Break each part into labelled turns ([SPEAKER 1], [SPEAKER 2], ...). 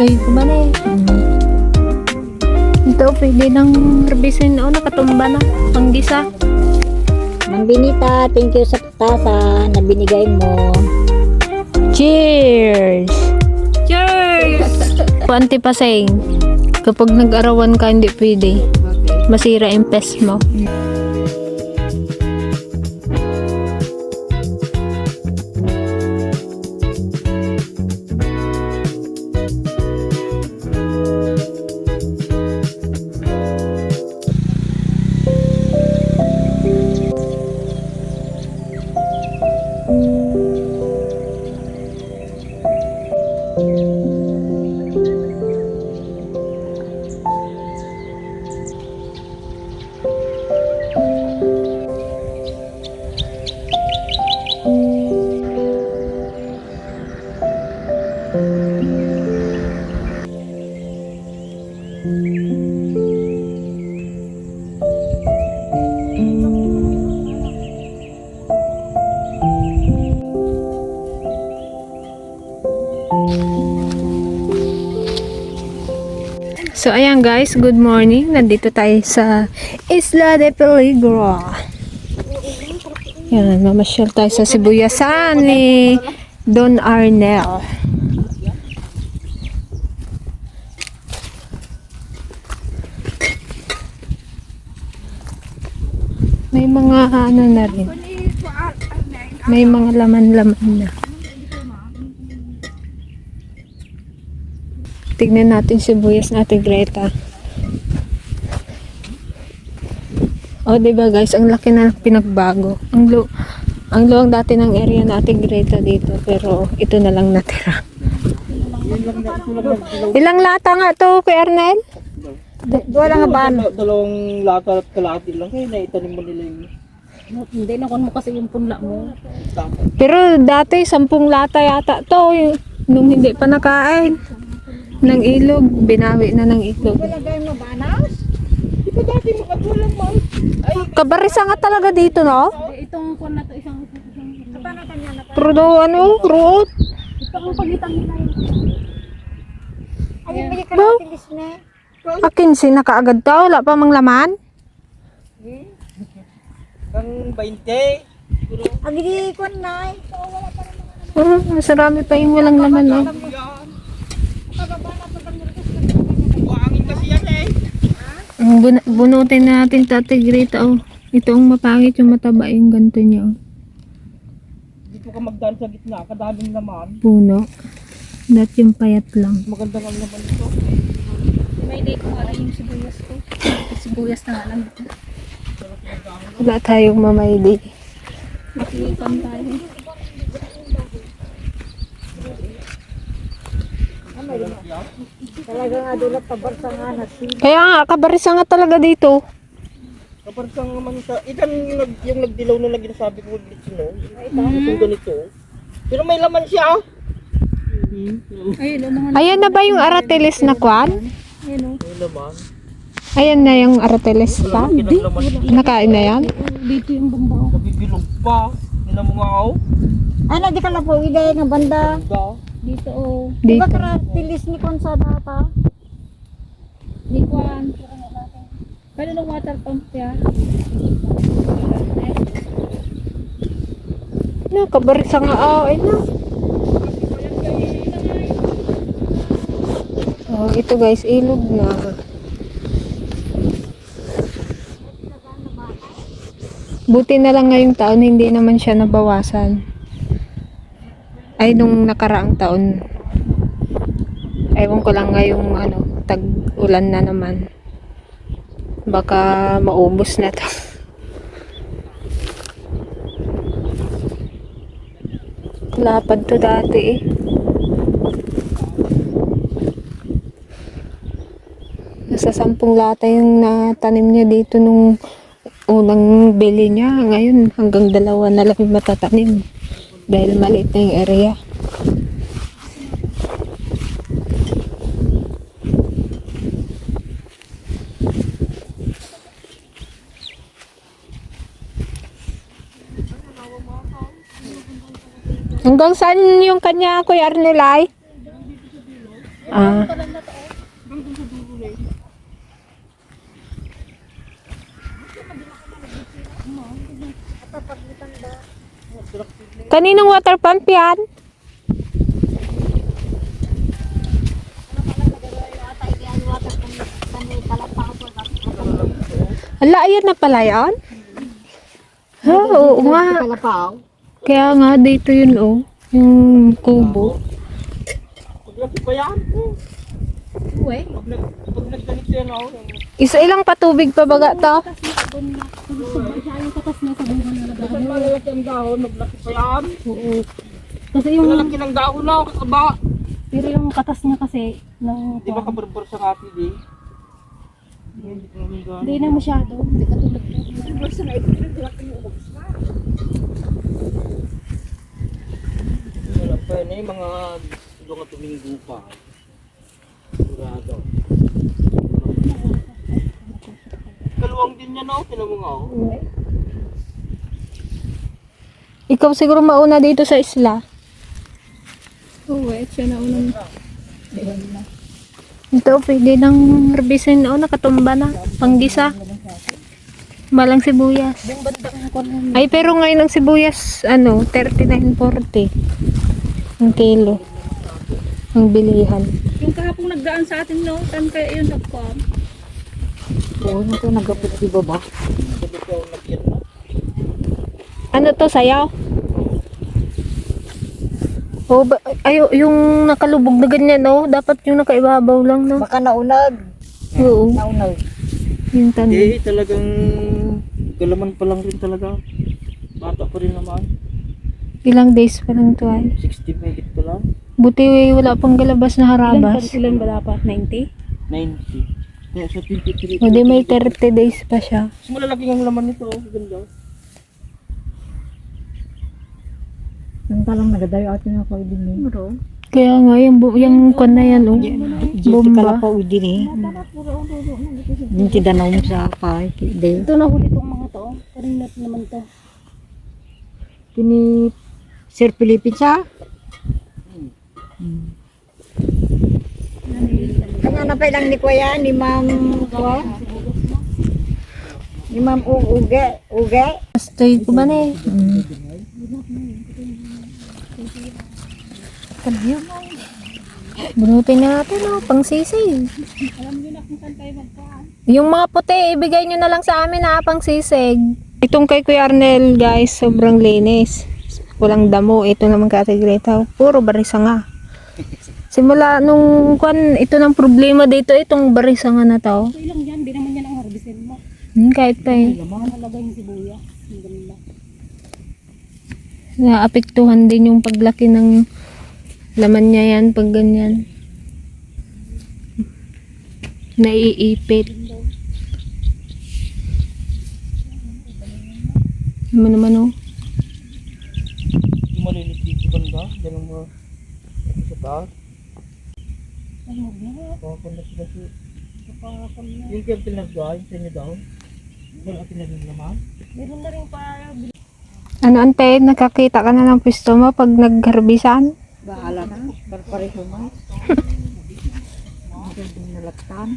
[SPEAKER 1] Kayo ko ba na eh? Ito, pwede nang herbisin na nakatumba na. Panggisa.
[SPEAKER 2] Ma'am Benita, thank you sa putasa na binigay mo.
[SPEAKER 1] Cheers! Cheers! Panti paseng. Kapag nag-arawan ka, hindi pwede. Masira yung pes mo. So ayan guys, good morning. Nandito tayo sa Isla de Peligro. Yan, mamasyal tayo sa Sibuyasan ni Don Arnel. May mga ano na rin. May mga laman-laman na. Tignan natin sibuyas na Ate Greta. O, diba guys, ang laki na pinagbago. Ang luwang dati ng area na Ate Greta dito, pero ito na lang natira. Ilang lata nga to, Kuya Arnel?
[SPEAKER 2] Wala nga ba?
[SPEAKER 3] Dalawang lata at kalahati lang kayo, naitanim mo nila yung
[SPEAKER 2] Hindi na mo kasi yung punla mo.
[SPEAKER 3] dapat.
[SPEAKER 1] Pero dati, 10 lata yata to, nung hindi pa nakain. Ng ilog, binawi na ng ilog.
[SPEAKER 2] Lagay mo banas?
[SPEAKER 3] Di ba dati makatulang mo? Ay,
[SPEAKER 1] Kabarisa nga talaga dito, no?
[SPEAKER 2] Itong kun na to isang kapana kanya na.
[SPEAKER 1] Pero daw, ano, ruot.
[SPEAKER 2] Ito ang pagitan nila yun. Ay, bili ka
[SPEAKER 1] Ba?
[SPEAKER 2] natin disne.
[SPEAKER 1] Akin si nakaagad daw, wala pa mang laman.
[SPEAKER 3] kang 20.
[SPEAKER 2] Ang hindi kun na.
[SPEAKER 1] Masarami pa yung walang laman, no?
[SPEAKER 3] Buhangin kasi yan eh.
[SPEAKER 1] Bunutin natin Tate Greta, oh. Ito ang mapangit yung mataba yung ganito niya, oh.
[SPEAKER 3] Dito ka magdaan sa gitna, kadaming naman.
[SPEAKER 1] Puno. Not yung payat lang.
[SPEAKER 3] Maganda nga naman ito.
[SPEAKER 2] May day ko nga rin yung sibuyas ko. Sibuyas na nga lang dito.
[SPEAKER 1] Wala tayong mamaydi.
[SPEAKER 2] Makikipan tayo. Talaga nga dulat pabarsa nga natin.
[SPEAKER 1] Kaya nga, kabarisa nga talaga dito.
[SPEAKER 3] Kapag kang naman sa, ikan yung nagdilaw na lagi nasabi ko with no? Itong ganito. Pero may laman siya.
[SPEAKER 2] Ayun, mga
[SPEAKER 1] Ayan na ba yung arateles na kwan?
[SPEAKER 2] ayun,
[SPEAKER 3] May laman.
[SPEAKER 1] Ayan na yung arateles pa?
[SPEAKER 3] Kinaglaman ito.
[SPEAKER 1] Nakain na yan?
[SPEAKER 2] dito yung bambaw.
[SPEAKER 3] Nabibilog pa. Hindi mo nga ako.
[SPEAKER 2] Ano, di ka na po, igay nga banda.
[SPEAKER 3] Ganda.
[SPEAKER 2] Dito, oh.
[SPEAKER 1] Dito.
[SPEAKER 2] Diba karatilis ni Konsa data? Di kwan. Kano ng water pump ya?
[SPEAKER 1] Na, kabarisa nga, oh, ayun na. Oh, ito guys, ilog na. Buti na lang ngayong taon, hindi naman siya nabawasan. Ay, nung nakaraang taon. Ewan ko lang ngayong ano, tag-ulan na naman. Baka maubos na to. Lapad to dati eh. Nasa 10 lata yung natanim niya dito nung unang bili niya. Ngayon hanggang 2 na lang yung matatanim. Dahil maliit na yung area. Hanggang saan yung kanya, Kuya Arnelay? Ah,
[SPEAKER 3] Hanggang dun sa dulo na yun.
[SPEAKER 1] kaninong water pump yan? Ala, ayan na pala yan? Ha, oo nga. Kaya nga, dito yun, oh. Yung kubo.
[SPEAKER 3] Paglaki pa yan.
[SPEAKER 2] Uwe.
[SPEAKER 3] Pag nagganito yan ako.
[SPEAKER 1] Isa ilang patubig pa baga to?
[SPEAKER 2] Yung katas niya sa bunga na
[SPEAKER 3] Saan malalaki ang dahon? Naglaki pa yan.
[SPEAKER 2] Oo. Kasi yung,
[SPEAKER 3] Malalaki ng dahon na. Kakaba.
[SPEAKER 2] pero yung katas niya kasi, ng,
[SPEAKER 3] Di ba kabarbar sa kapit eh?
[SPEAKER 2] hindi na masyado. Hindi katulad ko.
[SPEAKER 3] Wala pa yun eh. Mga mga tuminggo pa. Sigurado. Kaluwang din yan oh. Tinan mo nga oh.
[SPEAKER 1] Ikaw siguro mauna dito sa isla.
[SPEAKER 2] Uwe, siya na unang.
[SPEAKER 1] Ito, pwede nang herbisin. Oh, nakatumba na. Panggisa. Malang sibuyas.
[SPEAKER 2] Yung bandang ko na.
[SPEAKER 1] Ay, pero ngayon ang sibuyas, 39.40 ang kilo. Ang bilihan.
[SPEAKER 2] Yung kahapong nagdaan sa atin, no? Tan kaya yun nagkom.
[SPEAKER 4] Oo, ito nagapit di ba ba?
[SPEAKER 3] Sabi ko nagyan na.
[SPEAKER 1] Ano to, sayaw? Oh, yung nakalubog na ganyan, no? Dapat yung nakaibabaw lang, no?
[SPEAKER 4] Baka naunag.
[SPEAKER 1] Oo,
[SPEAKER 4] Naunag.
[SPEAKER 1] yung tanong.
[SPEAKER 3] Eh, talagang galaman pa lang rin talaga. Bata pa rin naman.
[SPEAKER 1] Ilang days pa lang to, ay.
[SPEAKER 3] 60 megit pa lang.
[SPEAKER 1] Buti wala pang galabas na harabas.
[SPEAKER 2] Ilan ba dapat? 90?
[SPEAKER 3] 90. Kaya sa 23.
[SPEAKER 1] O di may 30 days pa siya.
[SPEAKER 3] Mas malalaki ang laman nito. Ganda.
[SPEAKER 4] Yung talang nagadayo atin ako din eh.
[SPEAKER 2] Bro.
[SPEAKER 1] Kaya nga, yung kwan na yan, oh.
[SPEAKER 4] Jiti
[SPEAKER 1] Bomba.
[SPEAKER 4] kala pa din eh. Yung tidanaw mo sa pa. Hindi.
[SPEAKER 2] Ito na huli itong mga to. Kanina naman to.
[SPEAKER 4] Kini Sir Philippine siya. Kanya na pa ilang ni Kuya, ni Ma'am Kuya. Ni Ma'am Uge.
[SPEAKER 1] Stay ko ba na eh? Bunutin na natin, oh. Pang sisig.
[SPEAKER 2] Alam niyo na kung saan kayo magkaan.
[SPEAKER 1] Yung mga puti, ibigay nyo na lang sa amin, ha, pang sisig. Itong kay Kuya Arnel, guys, sobrang linis. Walang damo. Ito naman kay Ate Greta, puro barisa nga. Simula nung kwan, ito ng problema dito, itong barisa nga na to.
[SPEAKER 2] Okay lang yan. Di naman yan ang harbisin mo.
[SPEAKER 1] Kahit pa eh.
[SPEAKER 2] Nakalagay yung sibuyas. Ang ganda.
[SPEAKER 1] Naapektuhan din yung paglaki ng laman niya yan pag ganyan. Naiipit. Naman oh.
[SPEAKER 3] Yung malilit dito banda. Yan ang mga sa taas.
[SPEAKER 2] Ay, huwag na.
[SPEAKER 3] Pakakanda sila si...
[SPEAKER 2] Kapakapal na.
[SPEAKER 3] Yung kaya pinagdaan sa inyo daw. Wala atin na rin naman.
[SPEAKER 2] Meron na rin pa.
[SPEAKER 1] Ano ante, nakakita ka na ng pwesto mo pag nagharbisan?
[SPEAKER 4] Bahala na. Parpareho mo. Ang nalaktan.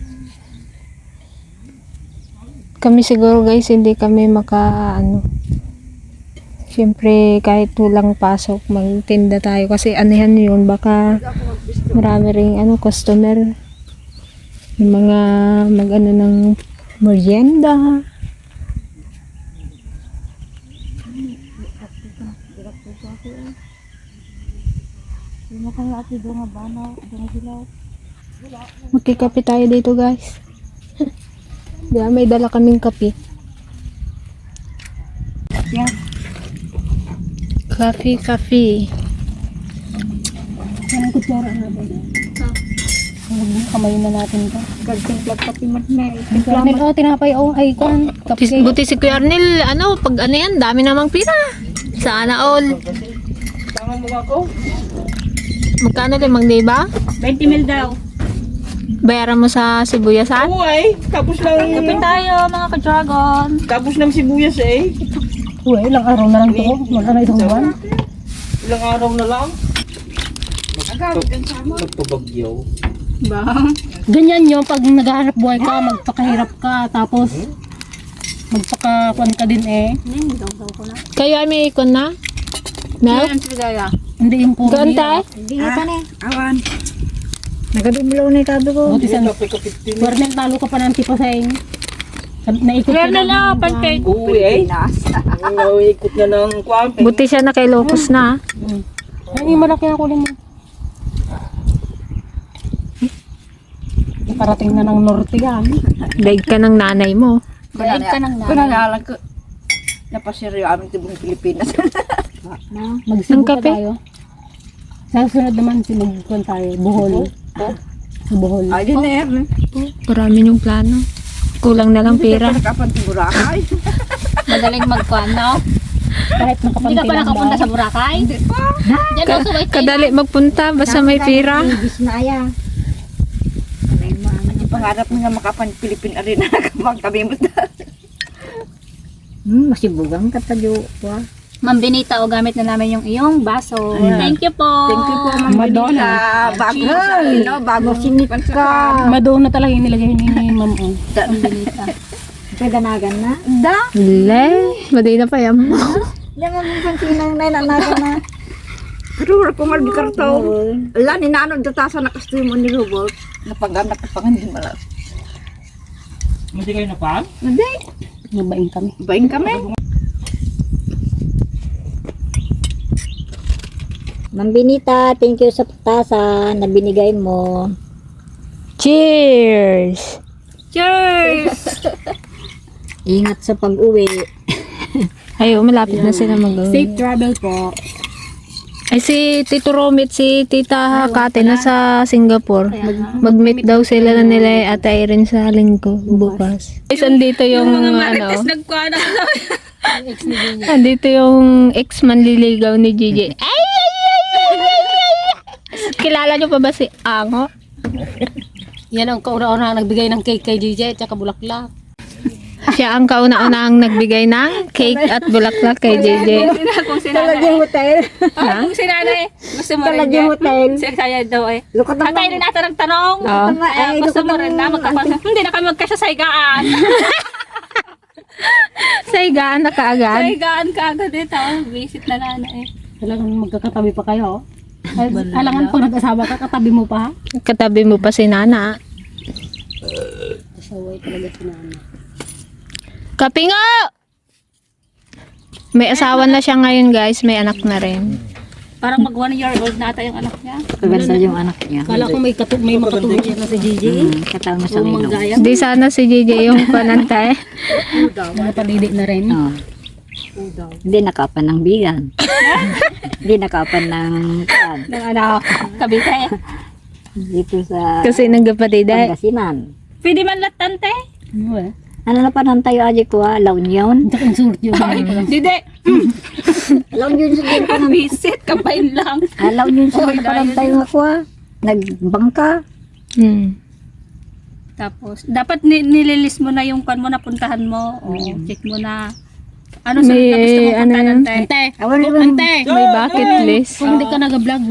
[SPEAKER 1] Kami siguro guys, hindi kami Siyempre, kahit walang pasok, magtinda tayo. Kasi anihan yun, baka marami ring customer. Yung mga ng merienda.
[SPEAKER 2] Hindi mo kaya ati doon nga banaw. Doon nga sila.
[SPEAKER 1] Magkikape tayo dito guys. Diba, may dala kaming kape.
[SPEAKER 2] Yan.
[SPEAKER 1] Coffee.
[SPEAKER 2] Yan ang kutsara na ba? Kamay na natin ito.
[SPEAKER 4] Kagtimplag kapi mo na eh.
[SPEAKER 2] Tinapay, tinapay, ay, kuhan. Kapke.
[SPEAKER 1] Buti si Kuya Arnel, pag yan, dami namang pira. Sana all.
[SPEAKER 3] Tangan mo nga ako.
[SPEAKER 1] Magkano 5,000?
[SPEAKER 2] 20 mil daw.
[SPEAKER 1] Bayaran mo sa sibuyasan?
[SPEAKER 3] Oo eh. Tapos lang...
[SPEAKER 2] Kapin tayo, mga ka-dragon.
[SPEAKER 3] Tapos ng sibuyas eh.
[SPEAKER 2] Uy, ilang araw na lang ito. Wala na itong buwan.
[SPEAKER 3] Ilang araw na lang. Nagpabagyaw.
[SPEAKER 2] Ganyan yun, pag naghahanap buhay ka, magpakahirap ka, tapos magpakakuan ka din eh.
[SPEAKER 1] Kayo ay may ikon na? Mel?
[SPEAKER 2] Hindi yung puro
[SPEAKER 1] Doon
[SPEAKER 2] hirap.
[SPEAKER 1] tayo?
[SPEAKER 4] Hindi ka na eh. Awan. Nagadumulaw na yung tabi ko.
[SPEAKER 2] Buti sa Kernel, talo ka pa ng tipaseng. Naikot ka na.
[SPEAKER 3] Uwi eh. Ikot na ng kwampe.
[SPEAKER 1] Buti siya na kay Locos na.
[SPEAKER 2] Ay, malaki ako din mo. Parating na ng norte yan.
[SPEAKER 1] Daig ka ng nanay mo.
[SPEAKER 2] Daig ka ng
[SPEAKER 4] Kung nalalag ko. Napasiryo aming tibong Pilipinas.
[SPEAKER 2] Magsibo
[SPEAKER 1] Ang
[SPEAKER 2] pa
[SPEAKER 1] kape?
[SPEAKER 2] tayo. Sa sunod naman, sinugkuan tayo. Bohol. Sa Bohol.
[SPEAKER 4] Ay, din na yan.
[SPEAKER 1] Marami yung plano. Kulang na lang pera.
[SPEAKER 4] Nakapan sa Boracay.
[SPEAKER 2] Madaling magkuan, no? Kahit nakapanti
[SPEAKER 5] Hindi ka pa nakapunta sa Boracay? Hindi pa. Diyan ako sa White
[SPEAKER 1] Kadali magpunta basta may pera.
[SPEAKER 4] Ibis na aya. Pangarap mo nga makapan Pilipin Arena. Magkabimot na. Masibugang katadyo po.
[SPEAKER 5] Ma'am Benita, o gamit na namin yung iyong baso. Thank you po.
[SPEAKER 4] Thank you po, Ma'am
[SPEAKER 2] Madonna.
[SPEAKER 4] Bago sa, bago sinit ka.
[SPEAKER 2] Madonna talaga yung nilagay ni Ma'am. Oh.
[SPEAKER 5] Ma'am Benita.
[SPEAKER 4] Paganagan na.
[SPEAKER 1] Le, maday na pa yan mo.
[SPEAKER 4] Yan nga mong pansinang na inanagan na. Pero wala po marbikarto. Wala, ninanod datasa na kastoy mo ni Robert. Napaganak ka pa nga hindi malas.
[SPEAKER 3] Hindi kayo na pa?
[SPEAKER 4] Hindi.
[SPEAKER 2] Nabaing kami.
[SPEAKER 4] Baing kami. Ma'am Benita, thank you sa patasan na binigay mo.
[SPEAKER 1] Cheers!
[SPEAKER 5] Cheers!
[SPEAKER 4] Ingat sa pag-uwi.
[SPEAKER 1] Ay, malapit na sila
[SPEAKER 2] Safe travel po.
[SPEAKER 1] Ay, si Tito Romit, si Tita Kate na sa Singapore. Mag-meet daw sila na nila Ate Irene sa linggo bukas. Guys, andito yung ano. Andito yung ex manliligaw ni Gigi. Ay! Kilala niyo pa ba si Ango?
[SPEAKER 2] Yan ang kauna-una nagbigay ng cake kay DJ at saka bulaklak.
[SPEAKER 1] Siya ang kauna-unahang nagbigay ng cake at bulaklak kay JJ.
[SPEAKER 4] Talagyan hotel.
[SPEAKER 5] Kung si nanay, gusto mo rin
[SPEAKER 4] Talagyan
[SPEAKER 5] niya.
[SPEAKER 4] hotel.
[SPEAKER 5] Saya daw eh.
[SPEAKER 4] Lukot na
[SPEAKER 5] Tatay rin natin nagtanong.
[SPEAKER 1] Oo.
[SPEAKER 4] Ay,
[SPEAKER 5] Gusto
[SPEAKER 4] lukot
[SPEAKER 5] mo rin na magkapasa. Hindi na kami magkasya sa higaan.
[SPEAKER 1] Sa higaan na
[SPEAKER 5] Sa
[SPEAKER 1] kaagad.
[SPEAKER 5] higaan ka agad eh. Tawag, visit na nanay eh.
[SPEAKER 2] Talagang magkakatabi pa kayo. Alangan pag nag-asawa ka, katabi mo pa.
[SPEAKER 1] Katabi mo pa si Nana.
[SPEAKER 2] Asaway talaga si Nana.
[SPEAKER 1] Kapingo! May asawa na siya ngayon guys. May anak na rin.
[SPEAKER 5] Parang mag 1 year old na ata yung anak niya.
[SPEAKER 4] Kaganda yung anak niya.
[SPEAKER 2] Kala ko may makatulog na si Gigi.
[SPEAKER 4] Kataon na sa
[SPEAKER 2] Kung
[SPEAKER 4] ilong.
[SPEAKER 2] manggaya.
[SPEAKER 1] Di sana si JJ yung panantay.
[SPEAKER 2] Mga palidi na rin.
[SPEAKER 4] Oh. Hindi nakapan ng bigan. Hindi nakapan ng kan.
[SPEAKER 5] Ng ano, kabite.
[SPEAKER 4] Dito sa
[SPEAKER 1] Kasi nagkapatiday.
[SPEAKER 4] Pangasinan.
[SPEAKER 5] Pwede man latante.
[SPEAKER 2] Ano eh?
[SPEAKER 4] Ano na pa nang tayo aji ko La Union?
[SPEAKER 2] Hindi ka insult yun.
[SPEAKER 5] Dide,
[SPEAKER 4] La Union siguro pa nang
[SPEAKER 5] visit, kapain lang.
[SPEAKER 4] La Union siguro pa nang tayo ako nagbangka.
[SPEAKER 1] Hmm.
[SPEAKER 5] Tapos, dapat nililis mo na yung kan mo na puntahan mo. O, check mo na. Ano sunod na gusto mo
[SPEAKER 1] May ano
[SPEAKER 5] puntahan,
[SPEAKER 1] yan?
[SPEAKER 5] ante?
[SPEAKER 2] Ante!
[SPEAKER 4] Awan naman.
[SPEAKER 2] Ante!
[SPEAKER 1] May bucket list.
[SPEAKER 2] Kung hindi ka nag-vlog,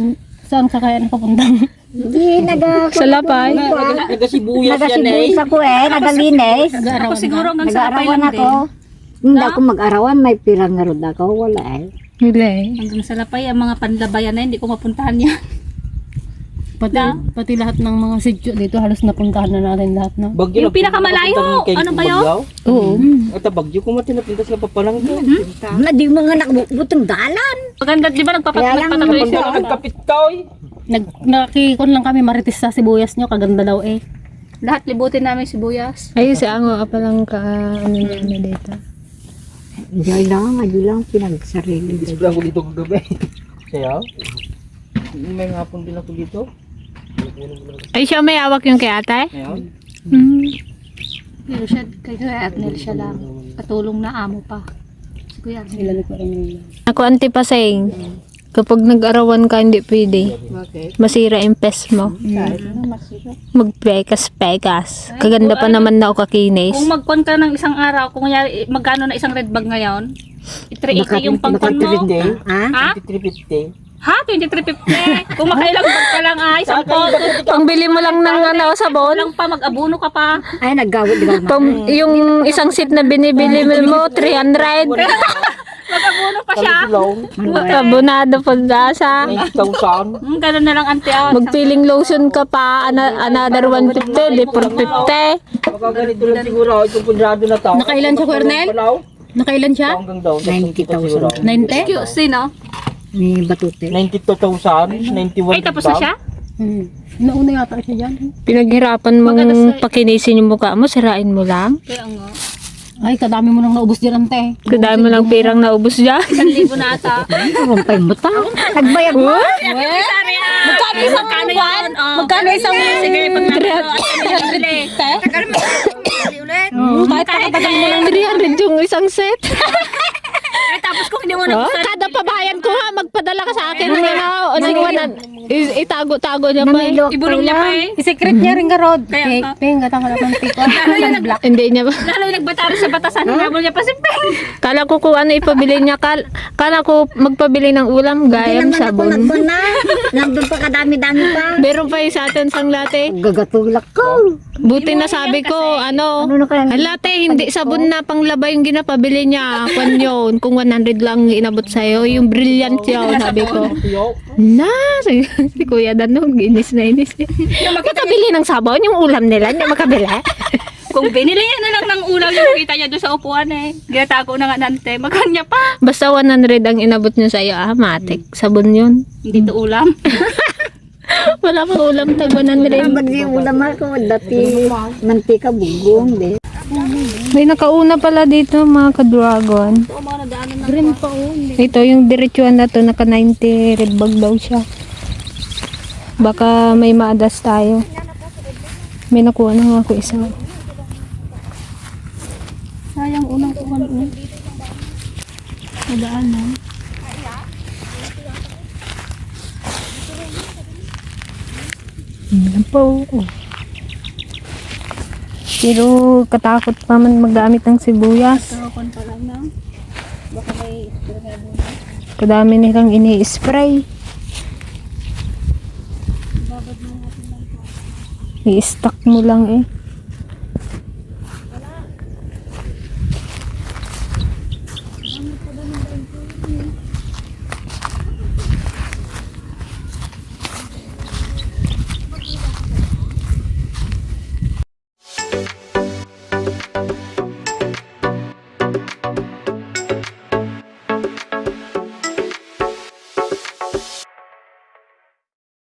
[SPEAKER 2] saan ka kaya napapunta?
[SPEAKER 4] Hindi
[SPEAKER 1] Sa Lapay.
[SPEAKER 3] Nagasibuyas yan eh.
[SPEAKER 4] Nagasibuyas ako nagalinis.
[SPEAKER 5] Ako siguro hanggang sa lapay
[SPEAKER 4] Nag-aarawan
[SPEAKER 5] lang
[SPEAKER 4] ako.
[SPEAKER 5] din.
[SPEAKER 4] Hindi ako mag-arawan, may pirang nga rin ako. Wala eh.
[SPEAKER 1] Huli.
[SPEAKER 5] Hanggang sa lapay, ang mga panlabayan na hindi ko mapuntahan yan.
[SPEAKER 2] Pati lahat ng mga sityo dito, halos napuntahan na natin lahat, no?
[SPEAKER 3] Bagyo
[SPEAKER 5] Yung pinakamalayo, ano ba yun?
[SPEAKER 1] Oo.
[SPEAKER 3] At Bagyo kung matinapunta sa papalang to.
[SPEAKER 4] Na di mga nakbutang dalan.
[SPEAKER 5] Maganda, di ba
[SPEAKER 4] Kaya lang,
[SPEAKER 5] nagpapatuloy siya?
[SPEAKER 3] Nagkapit ka oy.
[SPEAKER 2] Nakikon lang kami marites sa sibuyas nyo, kaganda daw eh.
[SPEAKER 5] Lahat libutin namin sibuyas.
[SPEAKER 1] Ayun si Ango ka palang ka ano niya na dito.
[SPEAKER 4] Hindi lang pinagsarili.
[SPEAKER 3] Display ako dito kagabi. Kaya? May hapon din ako dito.
[SPEAKER 1] Ay siya may awak yung kay ate?
[SPEAKER 3] Ngayon.
[SPEAKER 1] Hmm.
[SPEAKER 5] Pero siya, kaya Arnel siya lang. Katulong na amo pa. Si Kuya Arnel.
[SPEAKER 2] Ilalit ko rin
[SPEAKER 1] Ako antipasing. Kapag nag-arawan ka hindi pwede. Masira yung pes mo. Magpekas-pekas. Kaganda pa naman na ako kakinis.
[SPEAKER 5] Kung magkon ka ng isang araw, kung kunyari, magkano na isang red bag ngayon, i-380 yung pangkon mo.
[SPEAKER 3] Hindi.
[SPEAKER 4] Ha?
[SPEAKER 5] Ha?
[SPEAKER 3] 350.
[SPEAKER 5] Ha? 23.50? Kung makailang bag ka lang ay, 10.
[SPEAKER 1] Pangbili mo lang ng ano, sabon.
[SPEAKER 5] Lang pa, mag-abuno ka pa.
[SPEAKER 4] Ay, naggawid di ka
[SPEAKER 1] Yung isang seat na binibili mo, 300.
[SPEAKER 5] Mag-abuno pa siya.
[SPEAKER 1] Abonado po sa
[SPEAKER 3] 90,000.
[SPEAKER 5] Ganun na lang ante.
[SPEAKER 1] magpiling lotion ka pa, another 150, di 450.
[SPEAKER 3] Magaganito lang siguro, itong pundrado na tao.
[SPEAKER 2] Nakailan siya, Cornel? Nakailan siya?
[SPEAKER 3] Hanggang daw,
[SPEAKER 4] 90,000.
[SPEAKER 2] 90?
[SPEAKER 5] Sino?
[SPEAKER 4] May batute.
[SPEAKER 3] 92,000, 91
[SPEAKER 5] Ay, tapos na siya?
[SPEAKER 2] Nauna yata siya dyan.
[SPEAKER 1] Pinaghirapan mong pakinisin yung mukha mo, sirain mo lang.
[SPEAKER 5] Kaya nga.
[SPEAKER 2] Ay, kadami mo nang naubos dyan, ante.
[SPEAKER 1] Kadami mo lang pirang naubos dyan.
[SPEAKER 5] 1,000 na ata.
[SPEAKER 4] Rumpay mo ta. Nagbayad mo.
[SPEAKER 5] Magkano isang buwan? Magkano isang sige, pag nabili.
[SPEAKER 1] Kahit pakatagal mo lang 300 yung isang set.
[SPEAKER 5] Eh, tapos kung hindi mo
[SPEAKER 1] Oh,
[SPEAKER 5] nagustuhan,
[SPEAKER 1] kada pabayan ko ha, magpadala ka sa akin ng ano, itago-tago niya pa eh.
[SPEAKER 5] ibulong niya pa eh.
[SPEAKER 2] Secret niya rin ka, Rod.
[SPEAKER 5] Kaya nga.
[SPEAKER 2] Peng, gata ka naman tiko.
[SPEAKER 1] Hindi niya ba?
[SPEAKER 5] Lalo yung nagbatari sa batasan, hinabol niya pa si Peng.
[SPEAKER 1] Kala ko kung ano ipabili niya. Kala ko magpabili ng ulam, gayam, sabon.
[SPEAKER 4] na. Nandun pa kadami-dami pa.
[SPEAKER 1] Meron pa yung sa atin sang latte.
[SPEAKER 4] Gagatulak ko.
[SPEAKER 1] Buti na sabi ko, ano,
[SPEAKER 4] Ano na kaya?
[SPEAKER 1] ang latte, hindi sabon na panglaba yung ginapabili niya. Kwan yun, kung 100 lang inabot sa'yo, yung brilliant yun, sabi ko. Na, si Kuya Danog, inis na inis. Makabili ng sabon, yung ulam nila, hindi makabili.
[SPEAKER 5] Kung binili niya na lang ng ulam yung kita niya doon sa upuan eh. Ginatago na nga nante, magkanya pa.
[SPEAKER 1] Basta 100 ang inabot niya sa'yo, matik. Sabon yun.
[SPEAKER 5] Hindi to ulam.
[SPEAKER 1] Wala pang ulam, tag 100.
[SPEAKER 4] Ba't yung ulam ako? Dati mantika bugong. Di.
[SPEAKER 1] May nakauna pala dito, mga ka-dragon.
[SPEAKER 2] Green pa, oh.
[SPEAKER 1] Ito, yung diretsuhan na to, naka 90 red bag daw siya. Baka may maadas tayo. May nakuha na nga ako isa.
[SPEAKER 5] Sayang unang kuhan ko. Nadaanan.
[SPEAKER 1] Ano po? Pero katakot pa man maggamit ng sibuyas.
[SPEAKER 5] Kuhan pa lang na. Baka may
[SPEAKER 1] Kadami nilang ini-spray. I-stack mo lang eh.